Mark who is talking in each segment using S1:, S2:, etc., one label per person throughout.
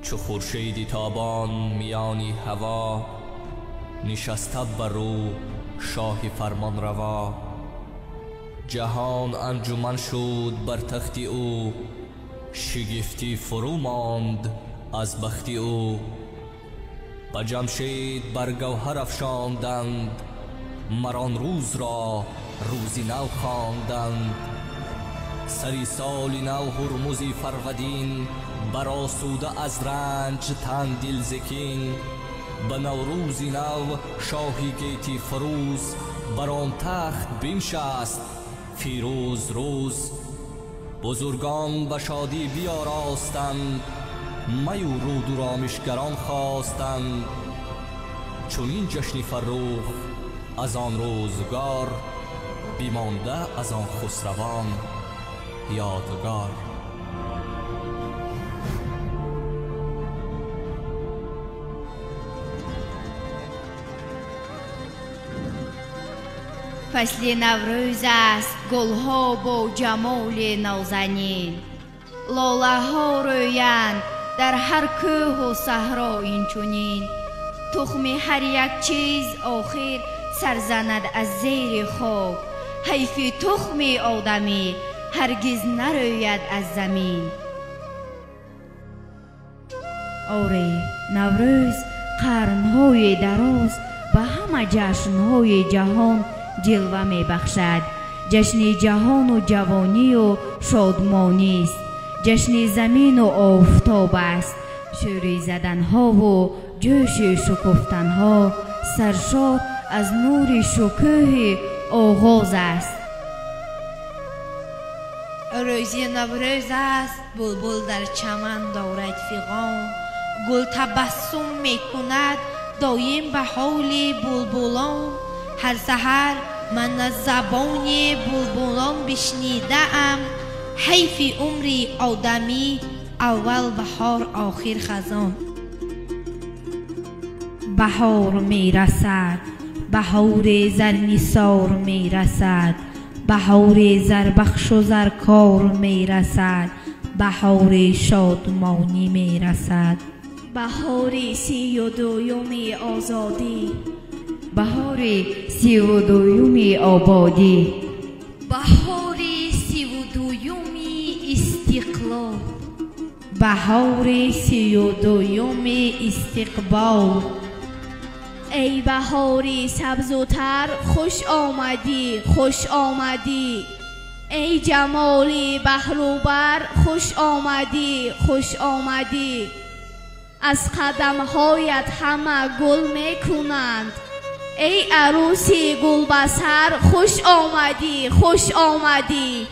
S1: چو خورشیدی تابان میانی هوا، نشسته بر رو شاه فرمان روا. جهان انجمن شد بر تختی او، شگفتی فرو ماند از بختی او. به جمشید بر گوهر افشاندند، مران روز را روزی نو خواندند. سری سال نو هرمزی فرودین، برآسوده از رنج تن دل زکین. به نوروزی نو شاهی گیتی فروز، بر آن تخت بنشست فیروز روز. بزرگان به شادی بیاراستند، می و رود و رامشگران خواستند. چنین جشن فروخ از آن روزگار، بیمانده از آن خسروان یادگار.
S2: فصل نوروز است، گلها با جمال نازنین. لاله ها رویند در هر کوه و صحرا اینچنین. تخم هر یک چیز آخر سرزند از زیر خاک. حیف تخم آدمی هرگز نروید از زمین. آره، نوروز قرنهای دراز به همه جشنهای جهان جلوه می بخشد. جشن جهان و جوانی و شادمانی است. جشن زمین و آفتاب است. شوری زدنها و جوش شکفتنها، سرشار از نور شکوه آغاز است.
S3: روزی نوروز است، بلبل در چمن دارد فغان. گل تبسم می کند دایم به حال بلبلان. هر سحر من از زبان بلبلان بشنیده ام، حیف عمر آدمی اول بهار آخر خزان.
S4: بهار می رسد، بهار زرنثار می رسد. بهار زربخش و زرکار می رسد. بهار شادمانی می رسد.
S5: بهار 32 آزادی.
S2: بهار 32 آبادی.
S3: بهار 32 استقلال.
S4: بهار 32 استقبال.
S5: ای بهاری سبز و تر، خوش آمدی خوش آمدی. ای جمالی بحروبر، خوش آمدی خوش آمدی. از قدمهایت همه گل می کنند. ای عروسی گل بسر، خوش آمدی خوش آمدی.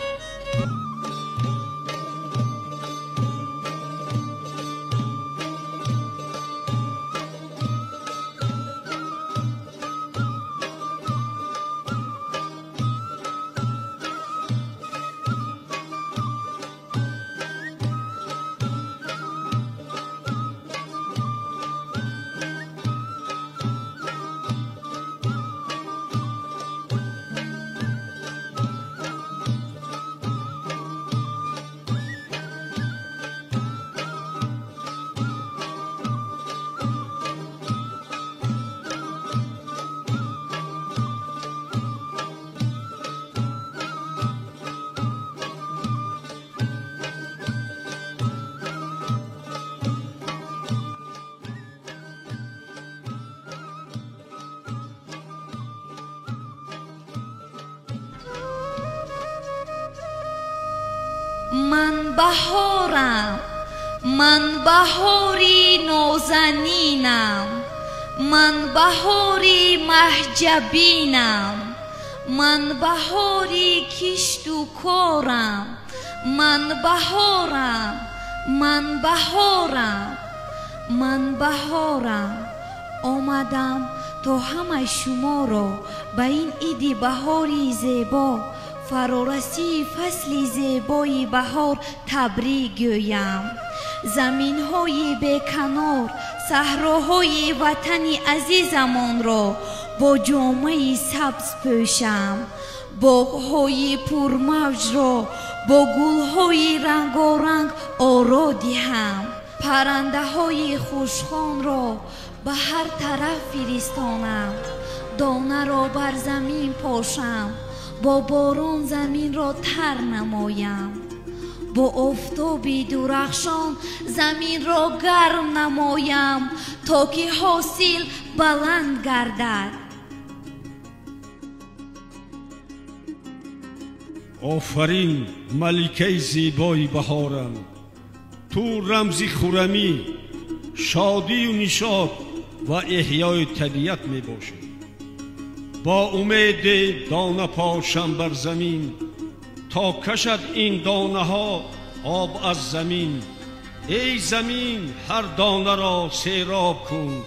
S2: بهارم، من بهاری نازنینم، من بهاری محجبینم، من بهاری کشت و کارم، من بهارم، من بهارم، من بهارم. آمدم تا همه شما را به این عید بهاری زیبا، فرارسی فصل زیبای بهار تبریک گویم. زمین های بیکنار، صحراهای وطن عزیزمان را با جامه سبز پوشم، باغ های پرموج را با گل های رنگارنگ آرا دهم، پرنده های خوشخوان را به هر طرف فرستانم، دانه را بر زمین پاشم، با باران زمین را تر نمایم، با آفتاب درخشان زمین را گرم نمایم تا که حاصل بلند گردد.
S6: آفرین ملکه زیبای بهارم، تو رمزی خرمی، شادی و نشاط و احیای طبیعت می باشی. با امید دانه پاشم بر زمین تا کشد این دانه ها آب از زمین. ای زمین هر دانه را سیراب کن،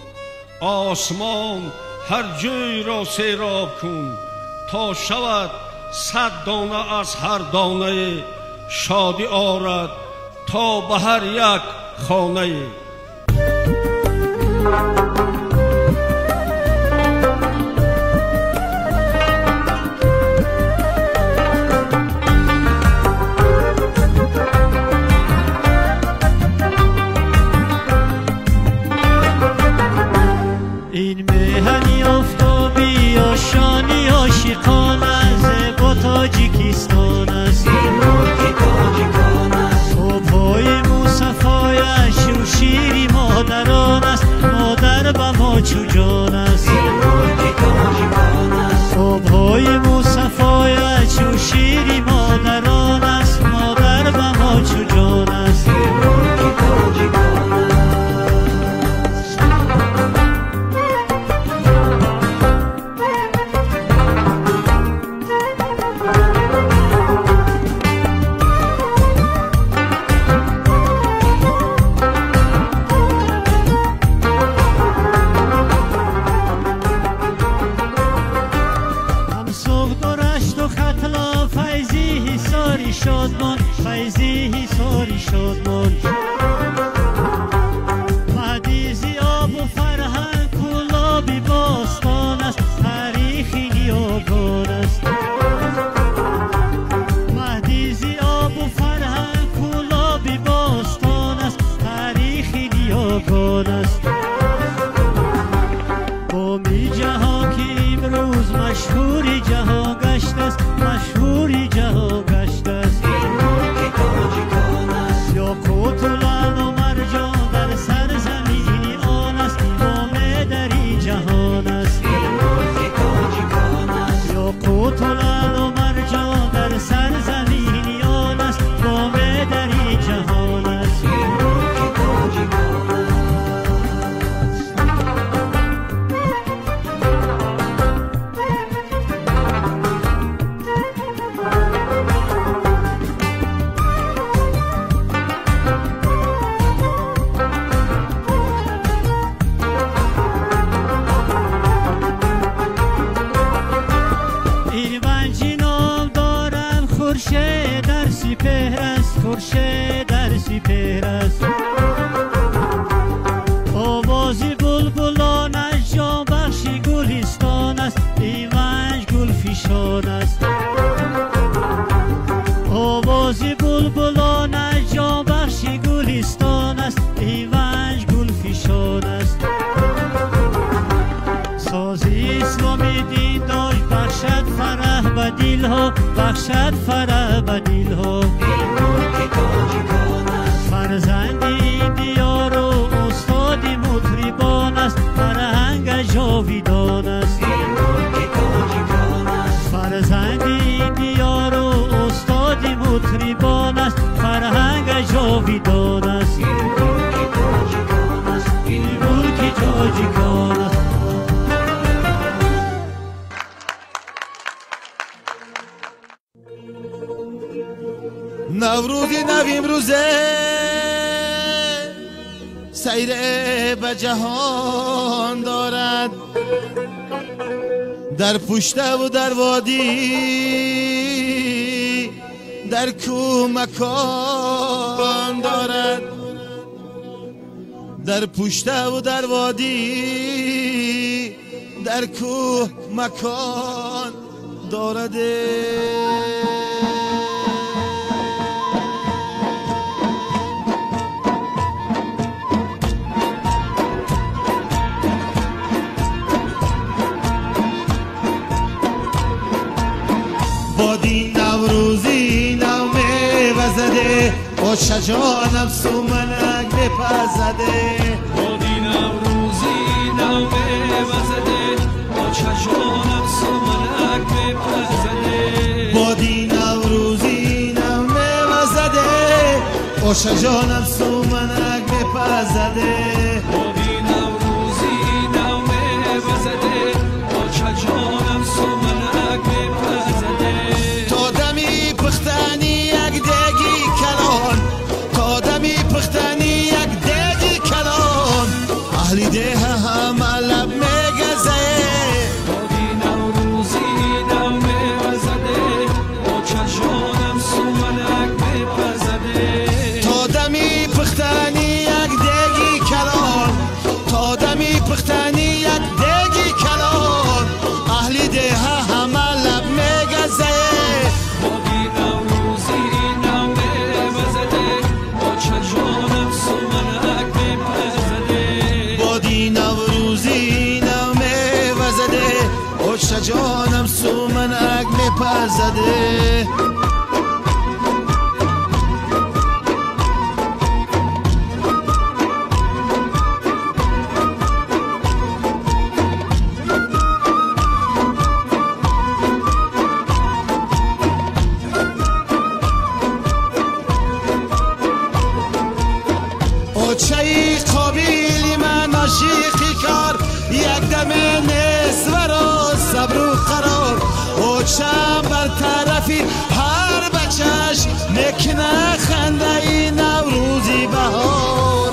S6: آسمان هر جای را سیراب کن تا شود 100 دانه از هر دانه، شادی آرد تا به هر یک خانه.
S7: این مهنی آفتابی آشانی عاشقان است، با تاجیکستان است. صبح‌های مصفایش و شیری مادران است، مادر به ما چو جان است. صبح‌های مصفایش و شیری مادران است، مادر به ما چو جان است. شادمان فیضی حساری شادمان، مهدیزی آب و فرهنگ گلابی باستان است، تاریخی نیاگان است. مهدیزی آب و فرهنگ گلابی باستان است، تاریخی نیاگان است. قومی جهان که امروز مشهوری جهان گشت است، مشهوری جهان گشت است. یاقوت و لعل و مرجان در سرزمین آن است، امام در این جهان است. یاقوت و لعل و مرجان در سرزمین آن است، امام در این جهان است. خورشید در سپهر است، خورشید در سپهر است. آوازی بلبلانش جان بخش گلستان است، ایونج گل فشان است. آوازی بلبلانش جان بخش گلستان است، ایونج گل فشان است. سازی اسلامی دین داشت بخشد فرح به دل ها، بخشد فرح به دل ها. فرزند این دیار و استاد مطربان است، فرهنگ جاویدان است. فرزند این دیار و استاد مطربان است، فرهنگ
S8: نوروزی نویم روزه سیر به جهان دارد در پشته و در وادی در کوه مکان دارد در پشته و در وادی در کوه مکان دارد بادی نوروزی نومه وزده با شجانم سومنک بپزده
S9: بادی نوروزی نومه وزده با شجانم سومنک بپزده
S8: بادی نوروزی نومه وزده با شجانم سومنک بپزده
S9: بادی نوروزی نومه وزده با شجانم سومنک بپزده
S8: تا دمی پختنی یک دگی کلان تا دمی پختنی یک دگی کلان اهلی ده همه لب میگزه
S9: بادی نوروزی نومه وزده با شجانم سومنک بپزده
S8: تا دمی پختنی یک دگی کلان تا دمی پختنی یک دگی کلان اهلی ده همه لب میگزه
S9: بادی نوروزی نومه وزده با شجانم سومنک بپزده
S8: بادی نوروزی نومه وزده او شجانم سومنک میپزده چه قابیلی من عاشقی کار یک دم نسور و صبر و قرار او چم بر طرفی هر بچش نکنه خنده ای نوروزی بهار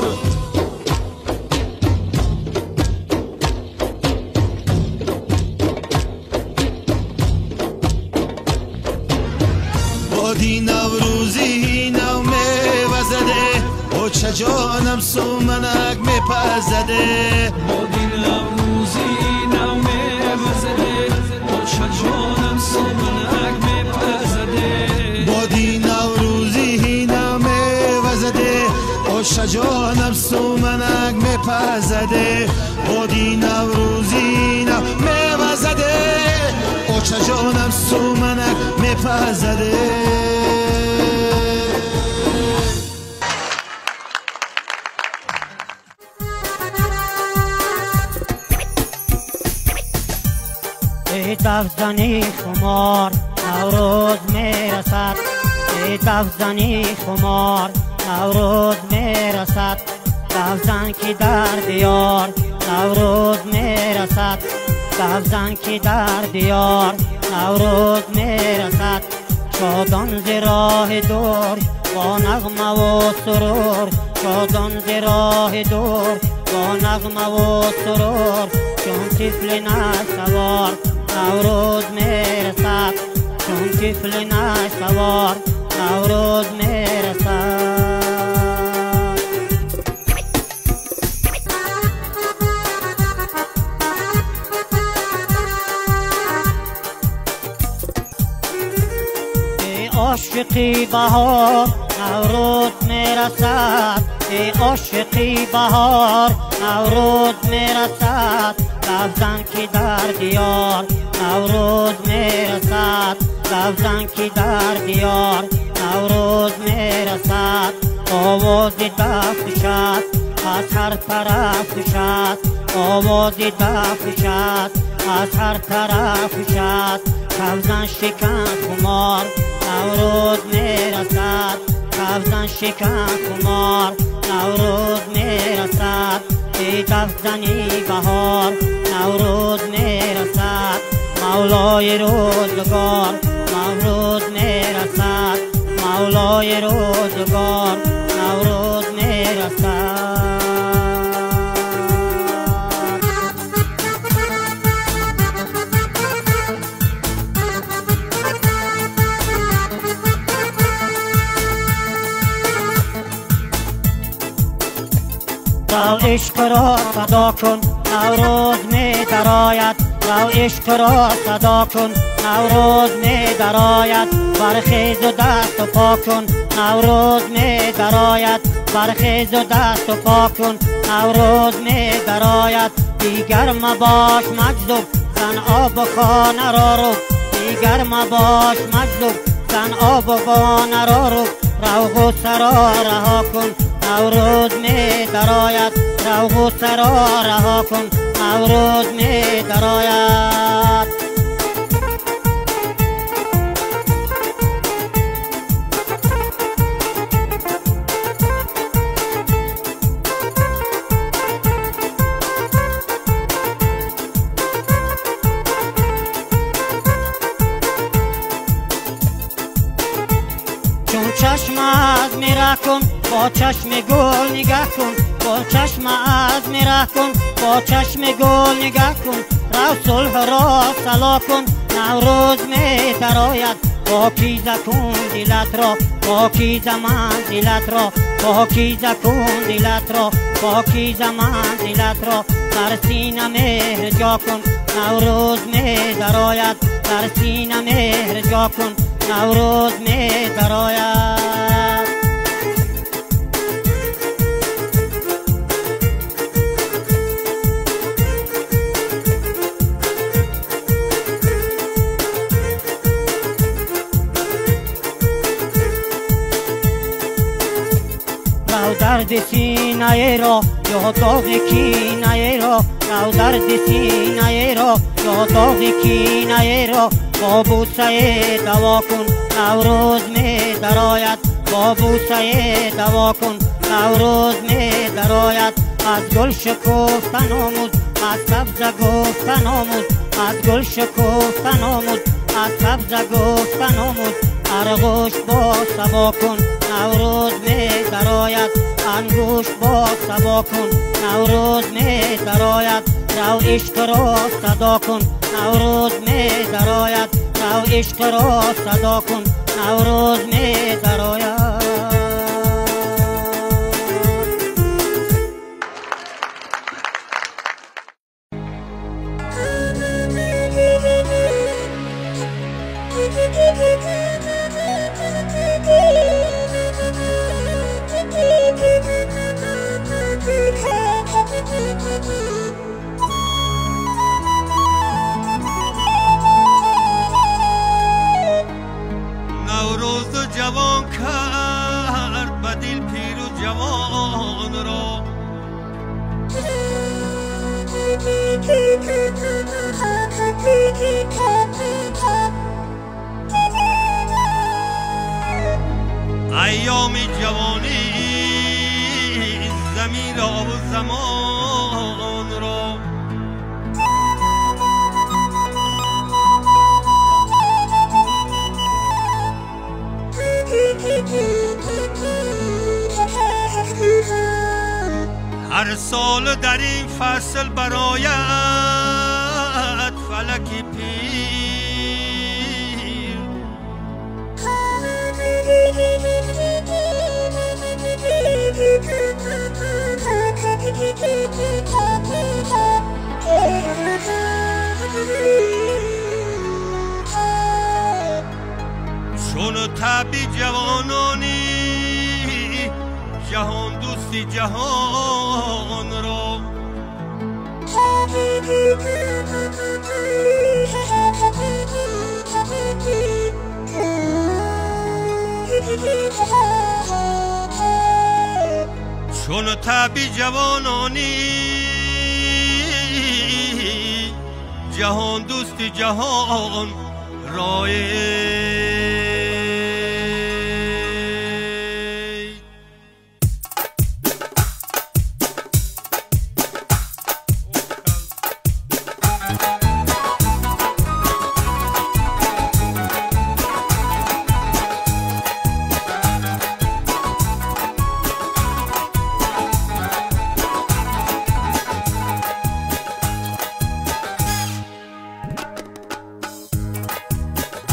S8: بادی نوروزی نومه وزده او چجانم سومنک میپزده
S9: بادی نوروزی نومه وزده با شجانم سومنک میپزده
S8: بادی نوروزی نومه وزده او شجانم سومنک میپزده بادی نوروزی نومه وزده او چجانم سومنک میپزده
S7: دفزنی خمار نوروز میرسد دفزنی خمار نوروز میرسد دفزن کی در دیار نوروز میرسد دفزن کی در دیار نوروز میرسد شادان ز راه دور با نغمه و سرور شادان ز راه دور با نغمه و سرور چون طفل نشوار نوروز میرسد چون طفل نشوار نوروز میرسد ای عاشقی بهار نوروز میرسد ای عاشقی بهار نوروز میرسد دفزن کی در دیار نوروز میرسد دفزن کی در دیار نوروز میرسد آواز دف شد از هر طرف شد آواز دف شد از هر طرف شد دفزن شکن خمار نوروز میرسد دفزن شکن خمار نوروز میرسد ای دفزنی بهار نوروز میرسد مولای روزگار نوروز میرسد مولای
S10: برای روزگار نوروز میرسد. رو عشق را صدا کن نوروز می درآید، رو عشق را صدا کن نوروز می درآید، برخیز و دست و پا کن نوروز می درآید، برخیز و دست و پا کن نوروز می درآید. دیگر مباش مجذوب زن آب و خانه را رو، دیگر مباش مجذوب زن آب و خانه را رو، رو غصه را رها کن نوروز می درآید، رو غصه را رها کن نوروز می درآید. چون چشم از میره کن با چشم گل نگاه کن، با چشم از میره کن با چشم گل نگاه کن، رو صلح را صلاح کن نوروز می درآید. پاکیزه کن دلت را، پاکیزه منزلت را، پاکیزه کن دلت را، پاکیزه منزلت را، در سینه مهر جا کن نوروز می درآید، در سینه مهر جا کن نوروز می درآید. رو درد سینه را یا داغ کینه را، رو درد سینه را یا داغ کینه را، با بوسه دوا کن نوروز می درآید، با بوسه دوا کن نوروز می درآید. از گل شکفتن آموز، از سبزه گفتن آموز، از گل شکفتن آموز، از سبزه گفتن آموز، ارغوش با صبا کن نوروز می درآید، انگوش با صبا کن نوروز می درآید. رو عشق را صدا کن نوروز می درآید، رو عشق را صدا کن نوروز می درآید.
S6: نوروز جوان کرد به دل پیر و جوان را، ایام جوانی زمین را و زمان را، هر سال در این فصل برایت فلکی پیر، چون طبی جوانانی جهان دوستی جهان را، چون طبی جوانانی جهان دوستی جهان رای.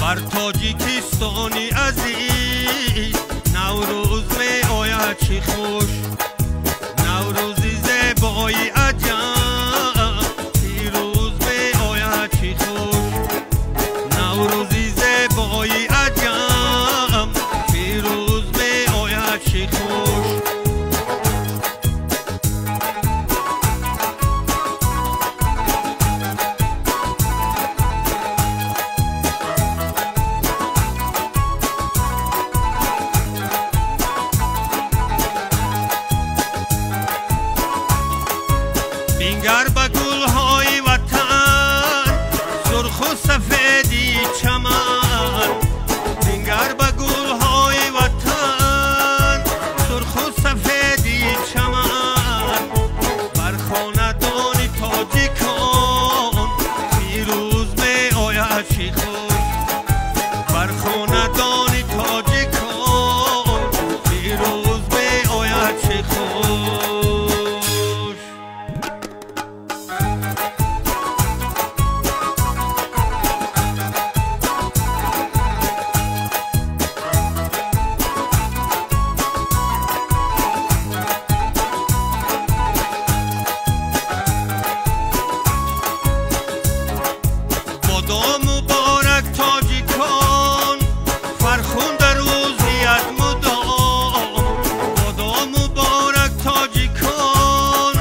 S6: بر تاجیکستانی عزیز نوروز می آید چی خوش نوروزی زیبایی عجب پیروز می آید چی خوش نوروزی زیبایی عجب پیروز می آید چی خوش بینگر به گلهای وطن سرخ و سفیدی چمن بینگر به گلهای وطن سرخ و سفیدی چمن بر خاندان تاجیکان پیروز می آید چی خوش بر خاندان تاجیکان پیروز می آید چی خوش بادا مبارک تاجیکان فرخنده روزیت مدام بادا مبارک تاجیکان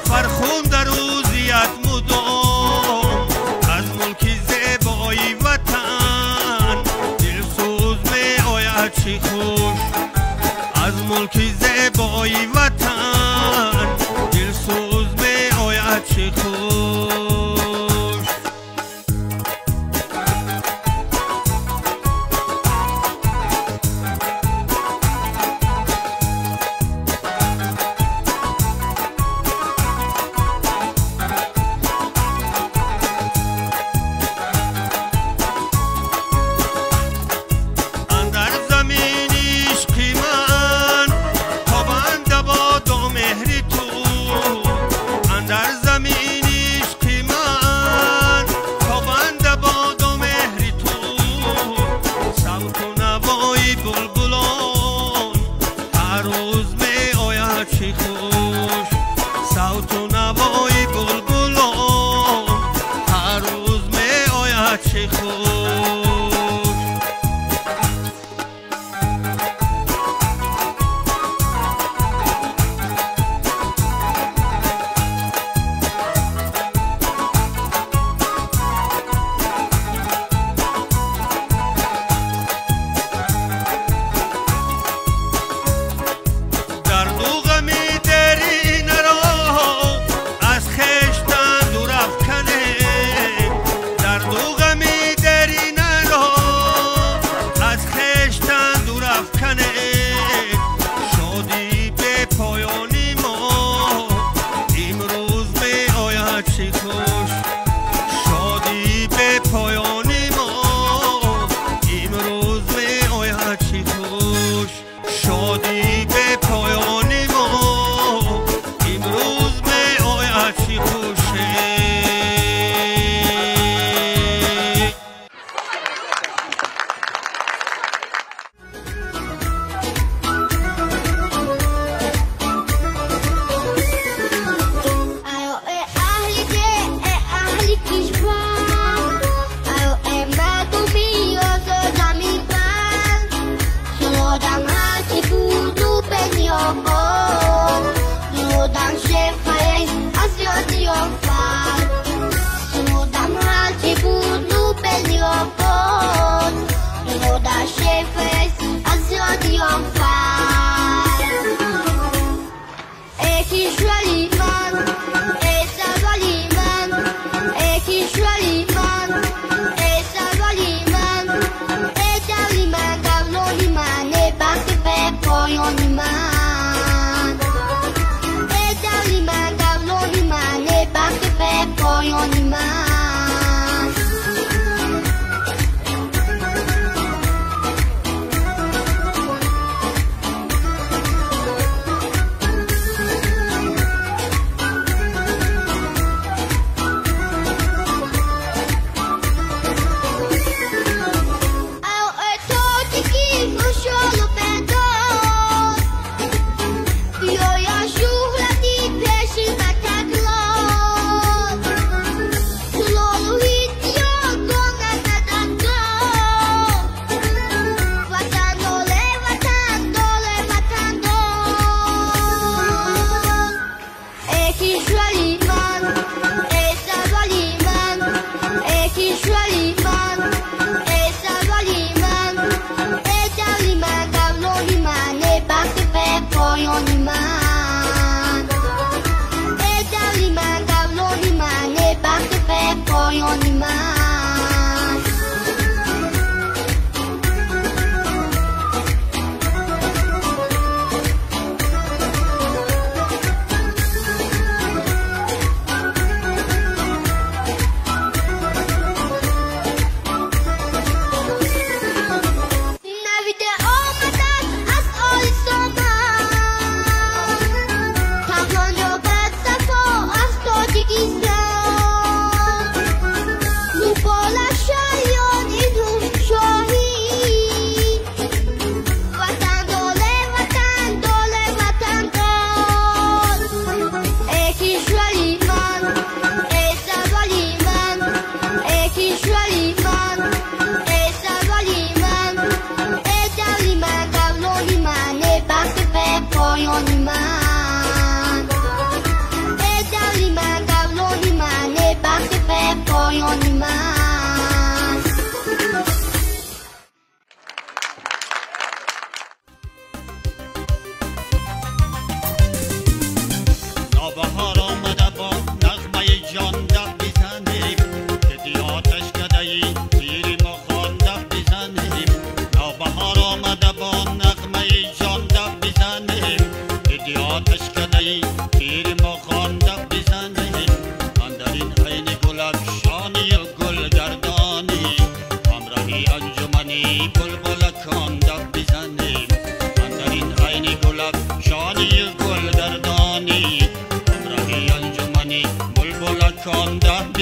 S6: فرخنده روزیت مدام از ملک زیبایی وطن دلسوز می آید چی خوش از ملک زیبایی وطن دلسوز می آید چی خوش اندر زمین عشقی من تابنده باد و مهری تو اندر زمین عشقی من تابنده باد و مهری تو صوت و نوای بلبلان هر روز می آید چی خوش صوت و نوای بلبلان هر روز می آید چی خوش درد و غم درین را از خویشتن دور افکنه درد و غم درین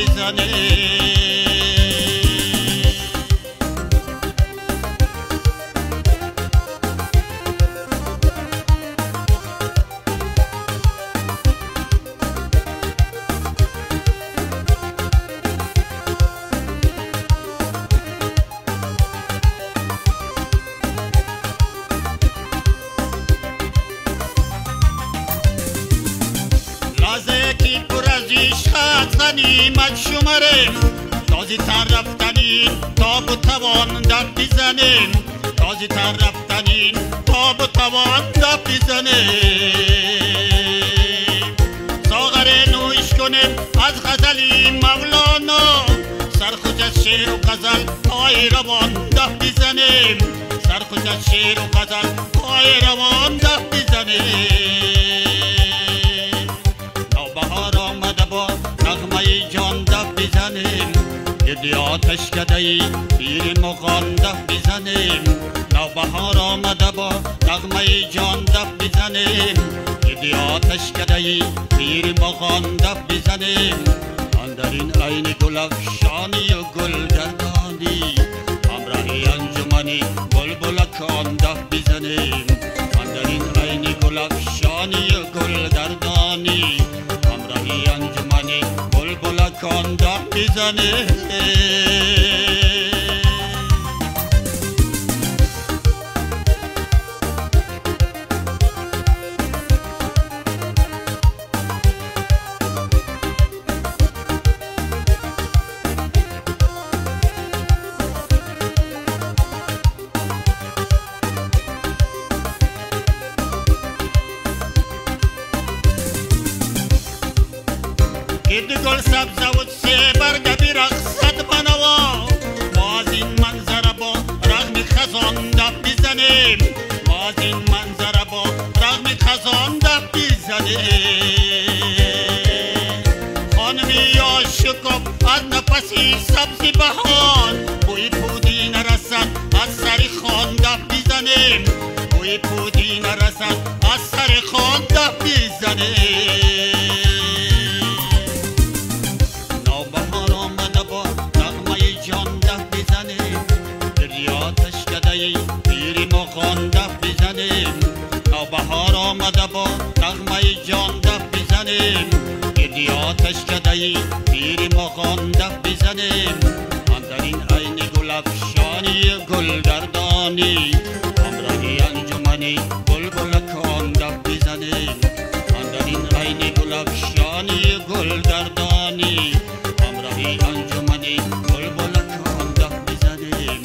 S11: بزنه. غنیمت شماریم تازی تر رفتنین تا بتوان دب بزنیم تازی تر رفتنین تا بتوان دب بزنیم ساغر نوش کنیم از غزلی مولانا سرخوش از شعر و غزل پای روان دب بزنیم سرخوش از شعر و غزل پای روان دب بزنیم نوبهار آمده با نغمه جان دب بزنیم گردی آتش کدهی پیر مغان دب بزنیم نوبهار آمده با نغمه جان دب بزنیم گردی آتش کدهی پیر مغان دب بزنیم اندرین عین گل افشانی و گل گردانی همراهی انجمنی بلبلکان دب بزنیم اندرین عین گل افشانی و گل گردانی همراهی انجمنی بلبلکان دب بزنیم. گرد گل سبزه و سه برگ برقصد بنوا ما از این منظره با رغم خزان دب بزنیم ما از این منظره با رغم خزان دب بزنیم خانمی آشکم از نفسی سبزی بهان بوی پودی نرسد از سر خان دب بزنیم بوی پودی نرسد از سر خان دب بزنیم پیری مغان دب بزنیم نوبهار آمده با نغمه جان دب بزنیم گردی آتش کدهی پیری مغان دب بزنیم اندرین عین گل افشانی گل گردانی همراهی انجمنی بلبلکان دب بزنیم اندرین عین گل افشانی گل گردانی همراهی انجمنی بلبلکان دب بزنیم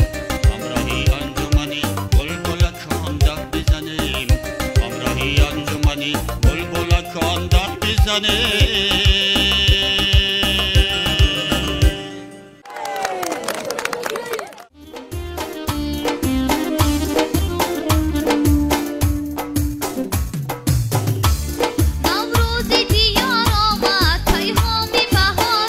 S11: همراهی انجمنی بلبلکان دب بزنیم همراهی انجمنی بلبلکان دب بزنیم.
S12: نوروزی دیار آمد پیغام بهار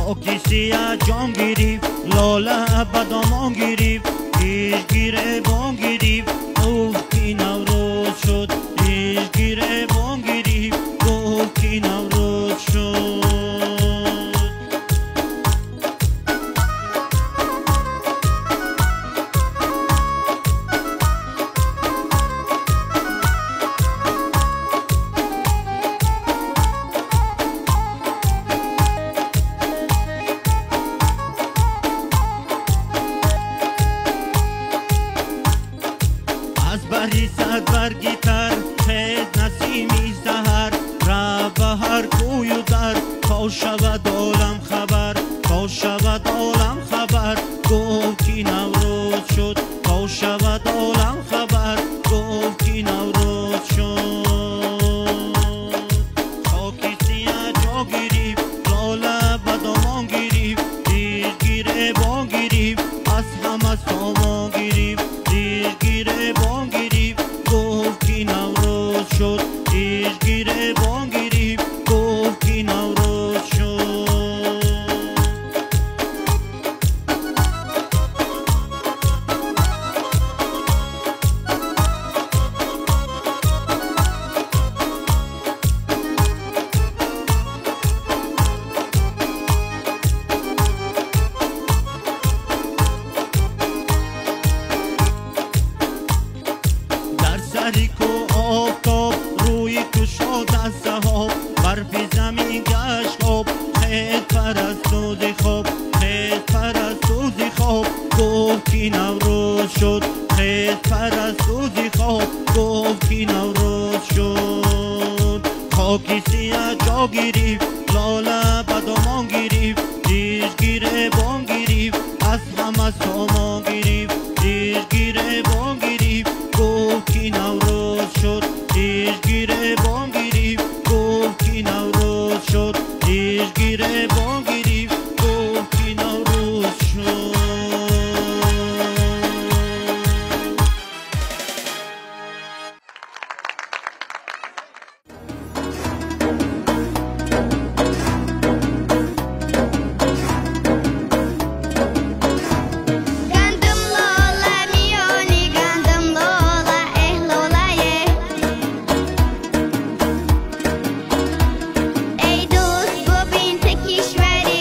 S7: خاکی سیاه جام گیریم لاله بدامان گیریم ایشگیر بام گیریم گفتی نوروز شد ایشگیر بام گیریم گفتی نوروز شد صد برگی تر خیز نسیمی سهر را به هر کوی و در تا شود عالم خبر تا شود عالم خبر گفتی نوروز شد تا شود عالم خبر گفتی نوروز شد خاکی سیاه جا گیریم لاله بدامان گیریم دیرگیر بان گیریم از همه سامان گیریم دیرگیر بان گیریم گفتی نوروز شد دیرگیر بان گیریم گفتی نوروز شد تاریک و آفتاب روی تو شد از سحاب برف زمین گشت خواب خیل پرستوزی خواب خیل پرستوزی خواب گفتی نوروز شد خیل پرستوزی خواب گفتی نوروز شد خاکی سیاه جا گیریم لاله بدامان گیریم دیرگیر بام گیریم از همه سامان گیریم دیرگیر بام گیریم گفتی نوروز شد دیرگیر بام گیریم گفتی نوروز شد دیرگیر بام گیریم گفتی نوروز شد
S12: Ey dost bu bin tek işveri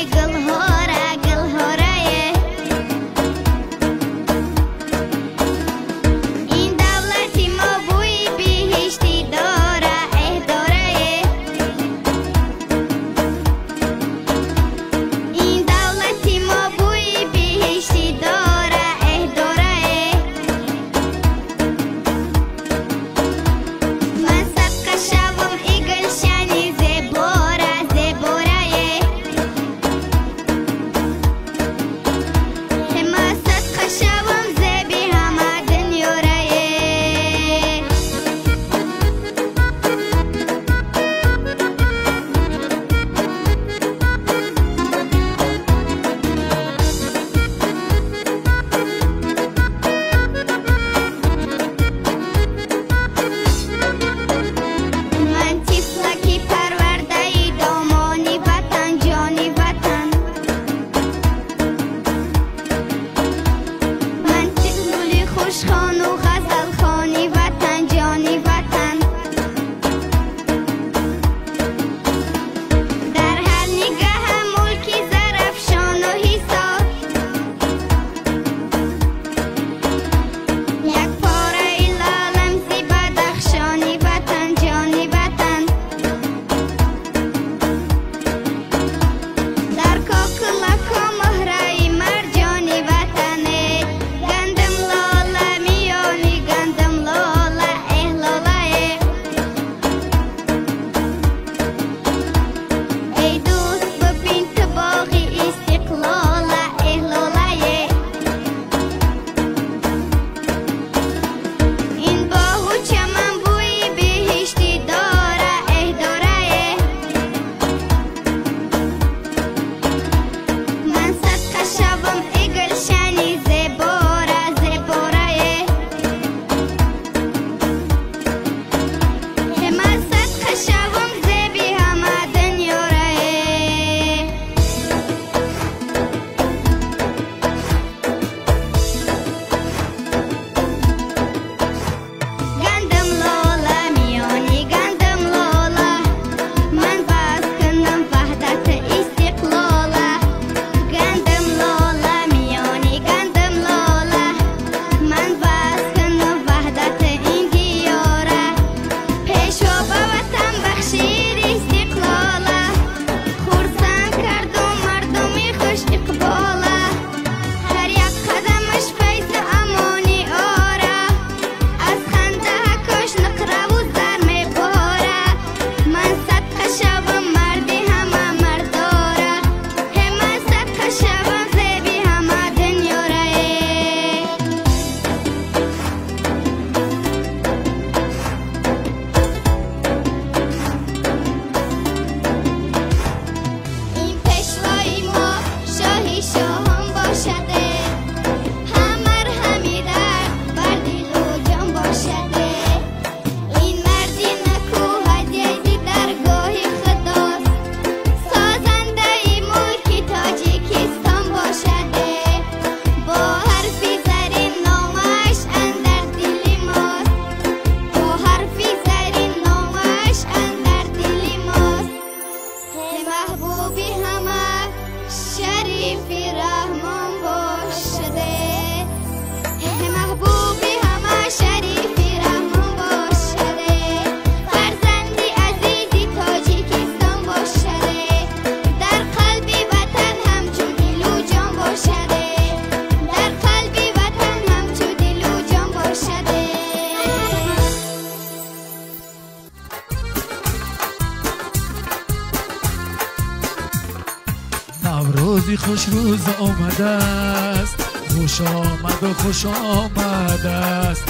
S8: نوروزی خوش روز آمده است، خوش آمد و خوش آمده است.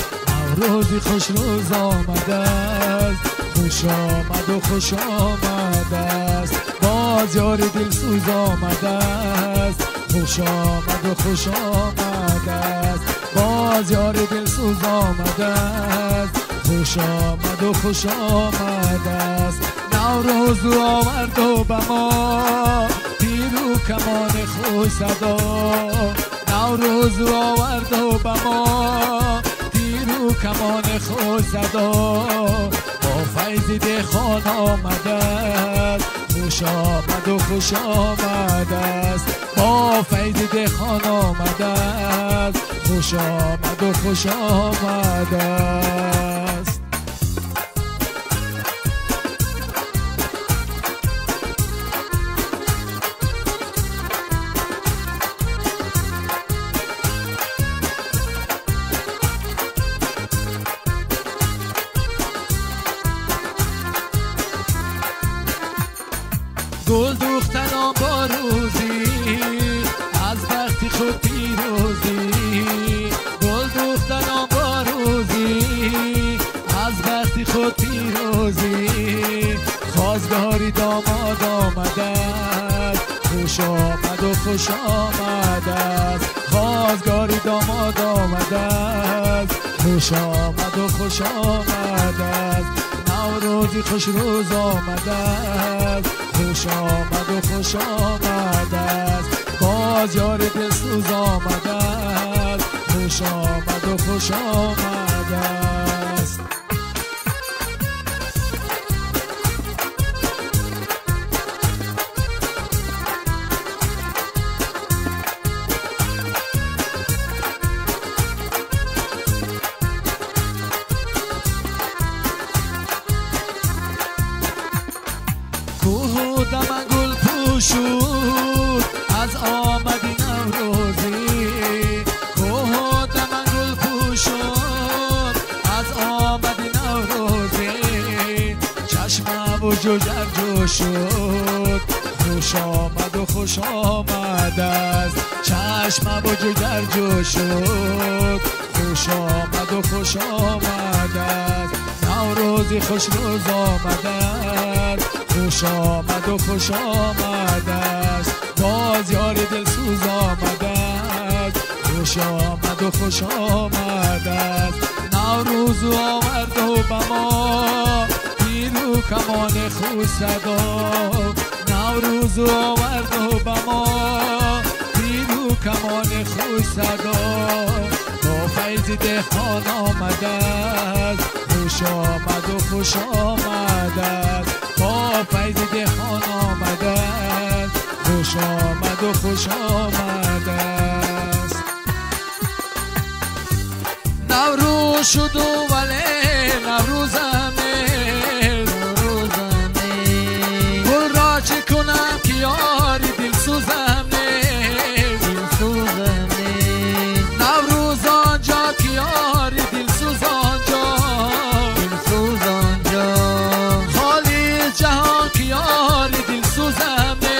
S8: نوروزی خوش روز آمده است، خوش آمد و خوش آمده است. باز یار دلسوز آمده است، خوش آمد و خوش آمده است. باز یار دلسوز آمده است، خوش آمد و خوش آمده است. نوروز آورد و به ما تیر و کمان خوش صدا. نوروز آورد و به ما تیر و کمان خوش صدا. با فیض دهخان آمده است، خوش آمد و خوش آمده است. با فیض دهخان آمده است، خوش آمد و خوش آمده است. گل دوختنان با روزی از وقتی خود پیروزی. گل دوختنان با روزی از وقتی خود پیروزی. خواستگاری داماد آمده است، خوش آمد و خوش آمده است. خواستگاری داماد آمده است، خوش آمد و خوش آمده است. نوروزی خوش روز آمده است، خوش آمد و خوش آمده است. باز یار دلسوز آمده است، خوش آمد و خوش آمده است. کوه دمن گل پوشود از آمدی نوروزی. کوه دمن گل پوشود از آمدی نوروزی. چشمم و جگر جوشود، خوش آمد و خوش آمد است. چشمم و جگر جوشود، خوش آمد و خوش آمد است. نوروزی خوش روز آمده است، خوش آمد و خوش آمده است. باز یار دلسوز آمده است، خوش آمد و خوش آمده است. نوروز آورد و به ما تیر و کمان خوش صدا. نوروز آورد و به ما تیر و کمان خوش صدا. با فیض دهخان آمده است، خوش آمد و خوش آمده است. با فیض دهخان آمده است، خوش آمد و خوش آمده است. نوروز شد و ولی نوروزمه، گل را چه کنم که یاری دلسوزمه. نوروز آنجا که یاری دلسوز آنجا. خالی جهان که یاری دلسوزمه.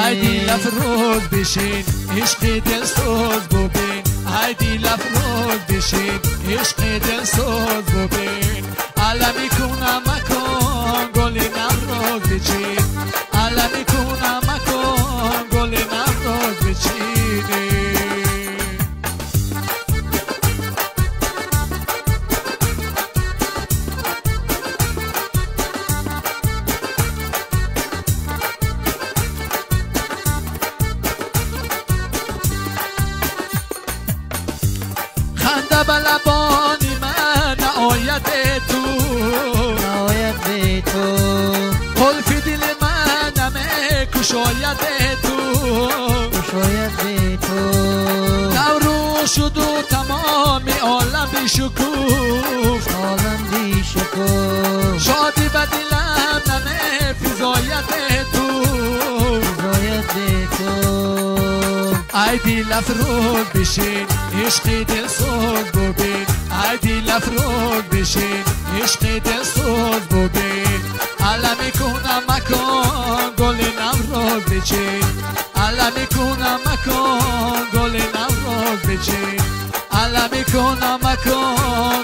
S8: ای دیل افروز بشین عشق دلسوز ببین. ای دیل افروز بشین عشق دلسوز ببین. علمی کنم مکن گل نوروز بچین. علمی کنم مکن گل نوروز بچینی. خنده به لبانی من نهایت تو. قلف دل من همه کشایت تو. نوروز شد و تمام عالم بی شکوف. شادی به دلم همه فضایت تو. ای دیل افروز بشین عشق دلسوز ببین. ای دیل افروز بشین عشق دلسوز ببین. علمی کنم مکن گل نوروز بچین علمی کنم مکن گل نوروز بچین علمی کنم مکن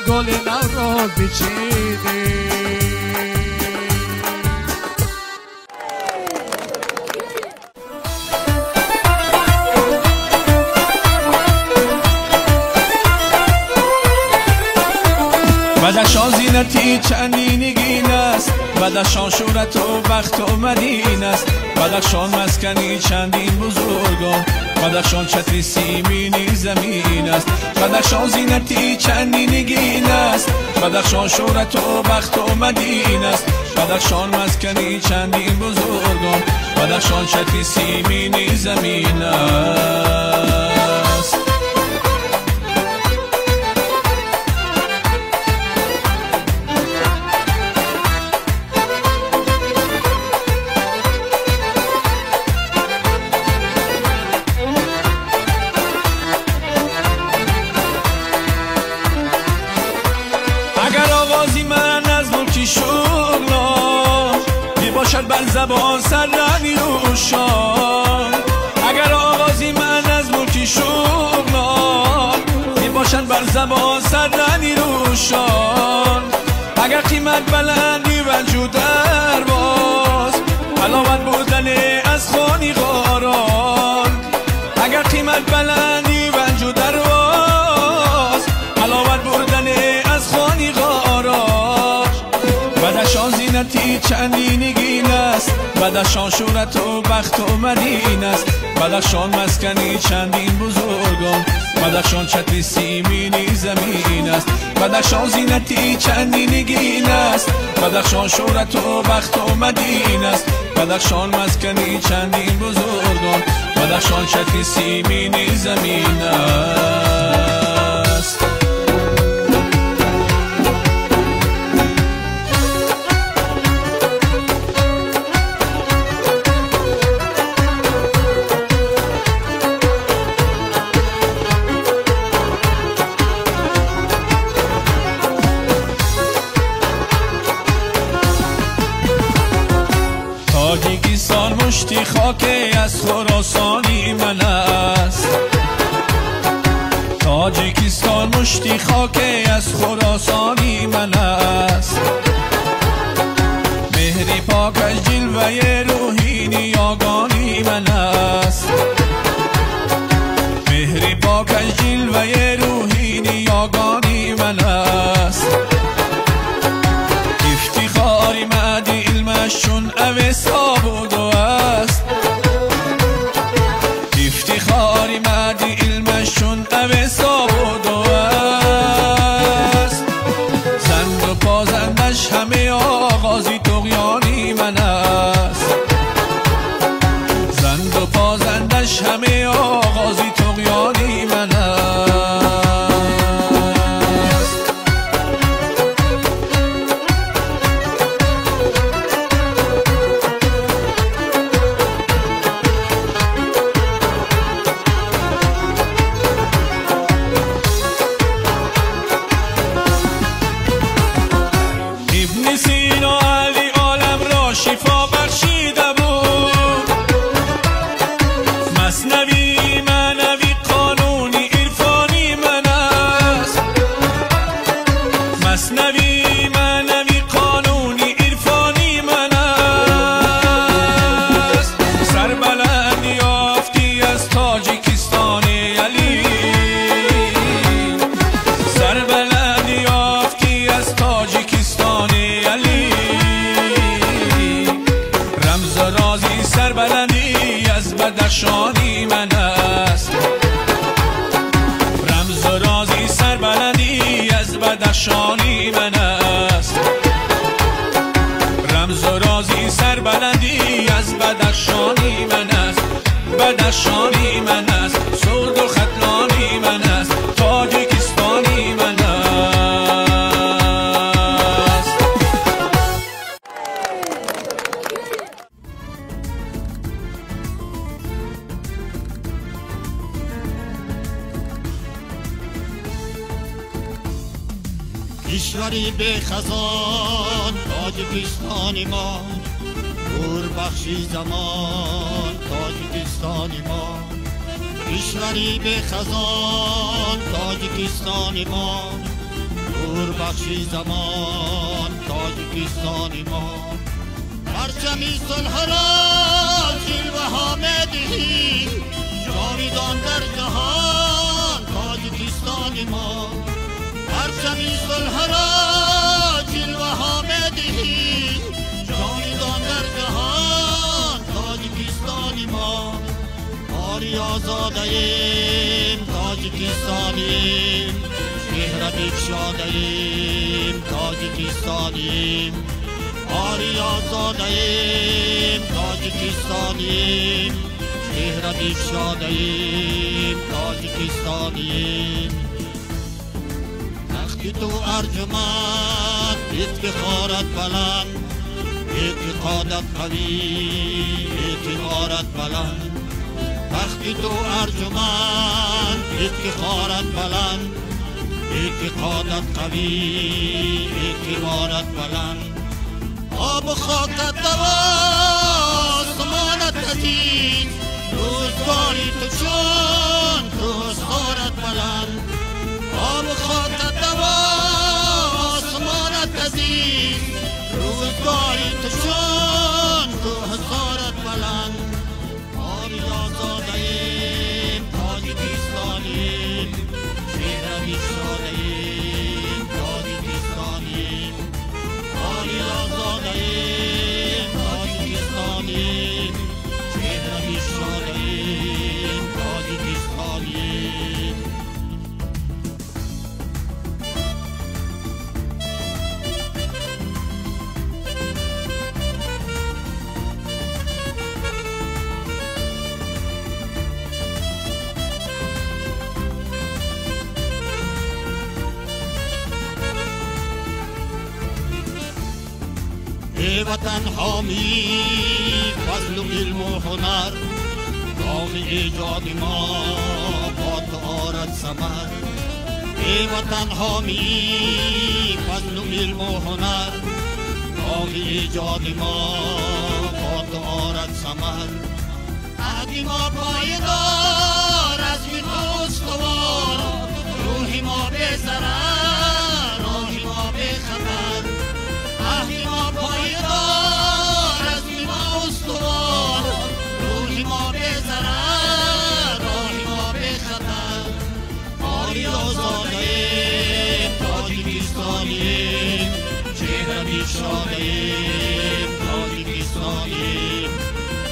S8: گل نوروز بچین
S9: بدخشان زینتی چندینگین است بدخشان شورت و بخت و مدین است بدخشان مسکنی چندین بزرگان بدخشان چتری سیمینی زمین است بدخشان زینتی چندینگین است بدخشان شورت و بخت و مدین است بدخشان مسکنی چندین بزرگان بدخشان چتری سیمینی زمین است بر زبان سرنی روشان اگر آغازی من از ملکی شغلان می باشد بر زبان سرنی روشان اگر قیمت بلندی وجود در باز علاوت بودن از خانی غاران اگر قیمت بلندی وجود در باز علاوت بودن از خانی غاران بدخشان زینتی چندینگین است بدخشان شورت و بخت و مدین است بدخشان مسکنی چندین بزرگان بدخشان چتری سیمینی زمین است بدخشان زینتی چندینگین است بدخشان شورت و بخت و مدین است بدخشان مسکنی چندین بزرگان بدخشان چتری سیمینی زمین است تاجیکستان مشتی خاک از خراسانی من است تاجیکستان مشتی خاک از خراسانی من است مهری پاک از جلوه روحی نیاگانی من است مهری پاک از جلوه روحی نیاگانی من است افتخاری مدی علمش چون اوستا بود و است افتخاری مدی علمش چون اوستا بود و است زند و پازندش همه آغازی طغیانی من است زند و پازندش همه آغازی طغیانی من است شفا بخشیده بود مثنوی معنوی قانونی عرفانی من است مثنوی معنوی قانونی عرفانی من است سربلند یافتی از تاجیکستان علی سربلند یافتی از تاجیکستان علی رازی سربلندی از بدخشانی من است رمز و رازی سربلندی از بدخشانی من است رمز و رازی سربلندی از بدخشانی من است بدخشانی من است سرد و ختلانی من است تاجیکستانی من است
S11: کشوری به خزان تاجیکستان ما نور بخشی زمان تاجیکستان ما، کشوری به خزان تاجیکستان ما، نور بخشی زمان تاجیکستان ما، پرچمی صلح را جلوه ها میدهی جاویدان در جهان تاجیکستان ما، پرچمی صلح را جلوه ها میدهی جاویدان در جهان تاجیکستان ما، آری آزاده ایم تاجیکستانیم، شهر بگشاده ایم تاجیکستانیم، آری آزاده ایم تاجیکستانیم، شهر بگشاده ایم تاجیکستانیم. تختی تو ارجمند افتخارت بلند، اعتقادت قوی اعتبارت بلند، تختی تو ارجمند افتخارت بلند، اعتقادت قوی اعتبارت بلند، آب و خاکت دوا آسمانت عزیز، روزگاری تو چون روزگارت بلند، آب و خاکت دوا آسمانت عزیز، روزگاری تو چون روزگارت بلند، آری آزاده ایم تاجیکستانیم، شهر بگشاده ایم تاجیکستانیم، آری آزاده ایم تاجیکستانیم، شهر بگشاده ایم تاجیکستانیم. ای وطن حامی فضل و علم و هنر، راه ایجاد ما با تو آرد ثمر، ای وطن حامی فضل و علم و هنر، راه ایجاد ما با تو آرد ثمر، عهد ما پایدار از تو استوار، روح ما بی ضرر راه ما بی خطر، عهد ما پایدار از ما استوار، روح ما بی ضرر راه ما بی خطر، آری آزاده ایم تاجیکستانیم، شهر بگشاده ایم تاجیکستانیم،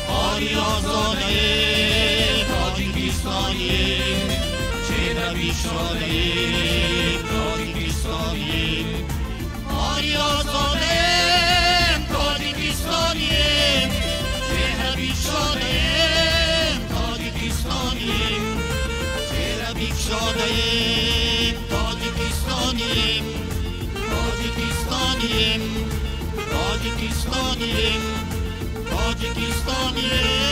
S11: آری آزاده ایم تاجیکستانیم، شهر بگشاده ایم تاجیکستانیم، آری آزاده ایم تاجیکستانیم، شهر بگشاده ایم تاجیکستانیم، شهر بگشاده ایم تاجیکستانیم، تاجیکستانیم، تاجیکستانیم، تاجیکستانیم.